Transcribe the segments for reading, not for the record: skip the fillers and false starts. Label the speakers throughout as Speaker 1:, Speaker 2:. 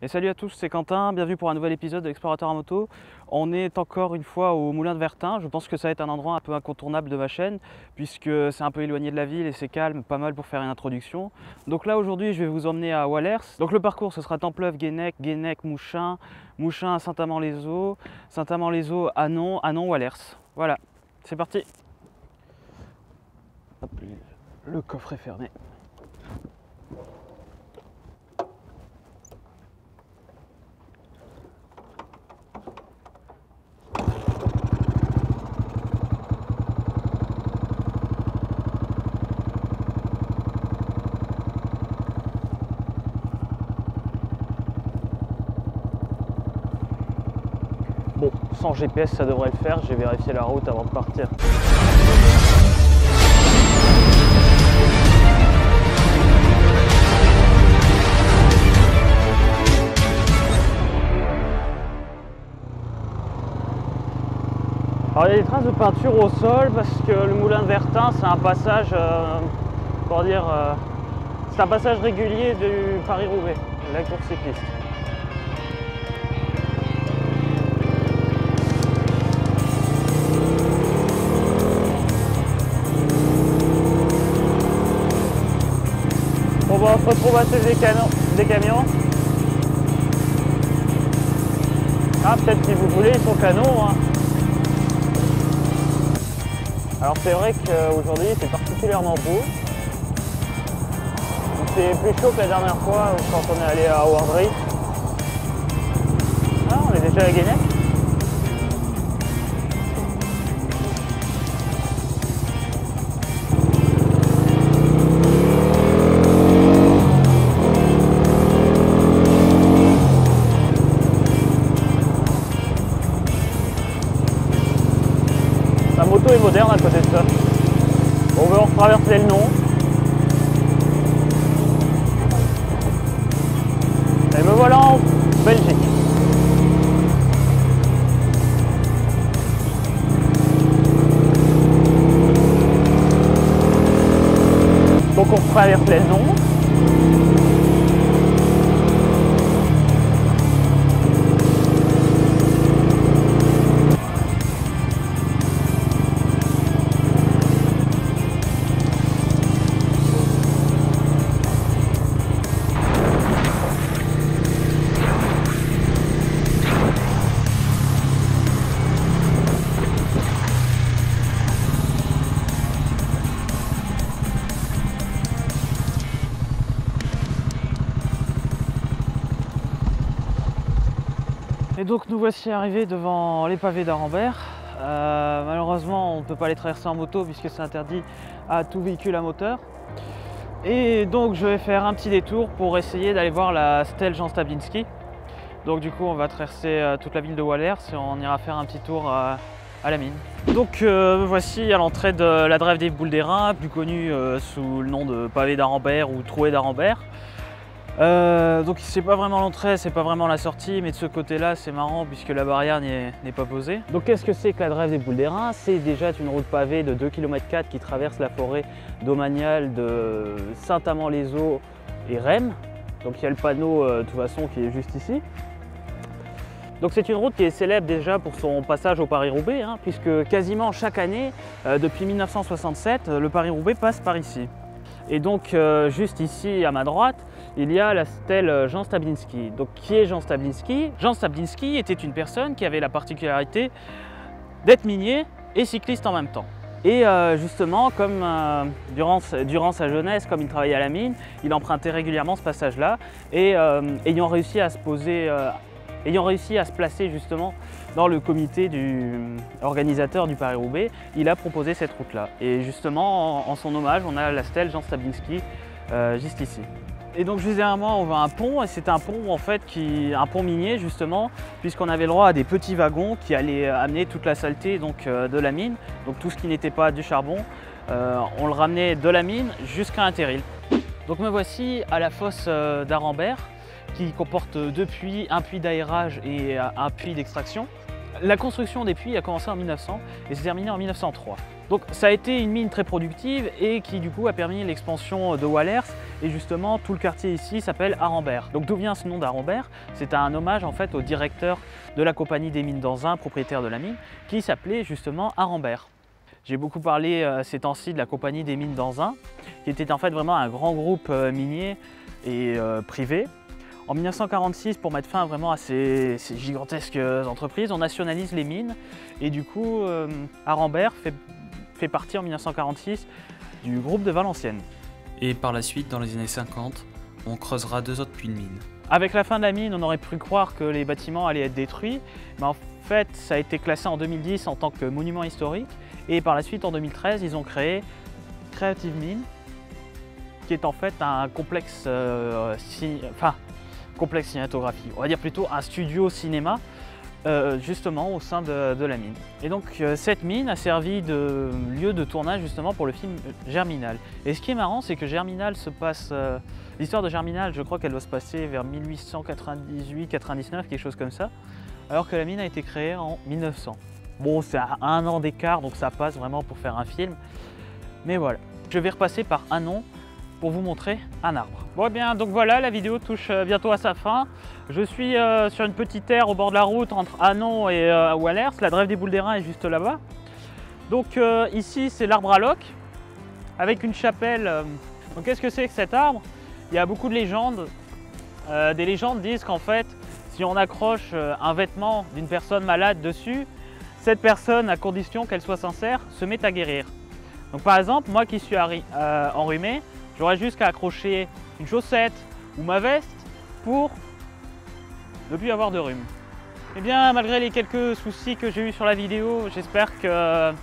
Speaker 1: Et salut à tous, c'est Quentin, bienvenue pour un nouvel épisode d'Explorateur à moto. On est encore une fois au Moulin de Vertin. Je pense que ça va être un endroit un peu incontournable de ma chaîne puisque c'est un peu éloigné de la ville et c'est calme, pas mal pour faire une introduction. Donc là aujourd'hui je vais vous emmener à Wallers. Donc le parcours ce sera Templeuve, Guénec, Guénec, Mouchin, Mouchin à Saint-Amand-les-Eaux, Saint-Amand-les-Eaux, Anon, Anon, Wallers. Voilà, c'est parti. Hop, le coffre est fermé. Bon, sans GPS ça devrait le faire, j'ai vérifié la route avant de partir. Alors il y a des traces de peinture au sol parce que le Moulin de Vertin c'est un passage, c'est un passage régulier du Paris-Roubaix, la course cycliste. On va se retrouver à des camions. Ah, peut-être si vous voulez, ils sont canaux. Hein. Alors c'est vrai qu'aujourd'hui c'est particulièrement beau. C'est plus chaud que la dernière fois quand on est allé à Wardry. Ah, on est déjà à Guénec. La moto est moderne à côté de ça. Bon, on va traverser le nom. Et me voilà en Belgique. Donc on traverse le nom. Et donc nous voici arrivés devant les pavés d'Arambert. Malheureusement on ne peut pas les traverser en moto puisque c'est interdit à tout véhicule à moteur. Et donc je vais faire un petit détour pour essayer d'aller voir la stèle Jean Stablinski. Donc du coup on va traverser toute la ville de Wallers et on ira faire un petit tour à la mine. Donc voici à l'entrée de la Drève des Boules d'Airain, plus connue sous le nom de pavé d'Arambert ou trouée d'Arambert. Donc c'est pas vraiment l'entrée, c'est pas vraiment la sortie, mais de ce côté-là c'est marrant puisque la barrière n'est pas posée. Donc qu'est-ce que c'est que la Drève des Boules d'Airain? C'est déjà une route pavée de 2,4 km qui traverse la forêt domaniale de Saint-Amand-les-Eaux et Rheims. Donc il y a le panneau de toute façon qui est juste ici. Donc c'est une route qui est célèbre déjà pour son passage au Paris-Roubaix, hein, puisque quasiment chaque année, depuis 1967, le Paris-Roubaix passe par ici. Et donc juste ici à ma droite, il y a la stèle Jean Stablinski. Donc qui est Jean Stablinski? Jean Stablinski était une personne qui avait la particularité d'être minier et cycliste en même temps. Et justement, comme durant sa jeunesse, comme il travaillait à la mine, il empruntait régulièrement ce passage-là et ayant réussi à se placer justement dans le comité organisateur du Paris-Roubaix, il a proposé cette route-là. Et justement, en son hommage, on a la stèle Jean Stablinski juste ici. Et donc juste derrière moi, on voit un pont, et c'est un pont en fait un pont minier justement, puisqu'on avait le droit à des petits wagons qui allaient amener toute la saleté donc, de la mine, donc tout ce qui n'était pas du charbon, on le ramenait de la mine jusqu'à Interil. Donc me voici à la fosse d'Arambert, qui comporte deux puits, un puits d'aérage et un puits d'extraction. La construction des puits a commencé en 1900 et s'est terminée en 1903. Donc ça a été une mine très productive et qui du coup a permis l'expansion de Wallers Et justement, tout le quartier ici s'appelle Arambert. Donc d'où vient ce nom d'Arambert? C'est un hommage en fait au directeur de la compagnie des mines d'Anzin, propriétaire de la mine, qui s'appelait justement Arambert. J'ai beaucoup parlé ces temps-ci de la compagnie des mines d'Anzin, qui était en fait vraiment un grand groupe minier et privé. En 1946, pour mettre fin vraiment à ces gigantesques entreprises, on nationalise les mines et du coup, Arambert fait partie en 1946 du groupe de Valenciennes.
Speaker 2: Et par la suite, dans les années 50, on creusera 2 autres puits de mine.
Speaker 1: Avec la fin de la mine, on aurait pu croire que les bâtiments allaient être détruits, mais en fait, ça a été classé en 2010 en tant que monument historique. Et par la suite, en 2013, ils ont créé Creative Mine, qui est en fait un complexe, complexe cinématographique, on va dire plutôt un studio cinéma, justement au sein de la mine. Et donc cette mine a servi de lieu de tournage justement pour le film Germinal. Et ce qui est marrant, c'est que Germinal se passe, l'histoire de Germinal, je crois qu'elle doit se passer vers 1898-99, quelque chose comme ça, alors que la mine a été créée en 1900. Bon, c'est à 1 an d'écart, donc ça passe vraiment pour faire un film. Mais voilà, je vais repasser par Hanon pour vous montrer un arbre. Bon, eh bien, donc voilà, la vidéo touche bientôt à sa fin. Je suis sur une petite terre au bord de la route entre Hanon et Wallers. La Drève des Boules d'Airain est juste là-bas. Donc ici, c'est l'arbre à loc avec une chapelle. Donc qu'est-ce que c'est que cet arbre? Il y a beaucoup de légendes. Des légendes disent qu'en fait, si on accroche un vêtement d'une personne malade dessus, cette personne, à condition qu'elle soit sincère, se met à guérir. Donc par exemple, moi qui suis enrhumé, j'aurais juste qu'à accrocher une chaussette ou ma veste pour ne plus avoir de rhume. Eh bien, malgré les quelques soucis que j'ai eu sur la vidéo, j'espère que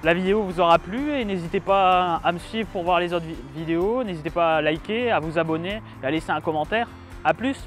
Speaker 1: la vidéo vous aura plu et n'hésitez pas à me suivre pour voir les autres vidéos, n'hésitez pas à liker, à vous abonner et à laisser un commentaire. A plus!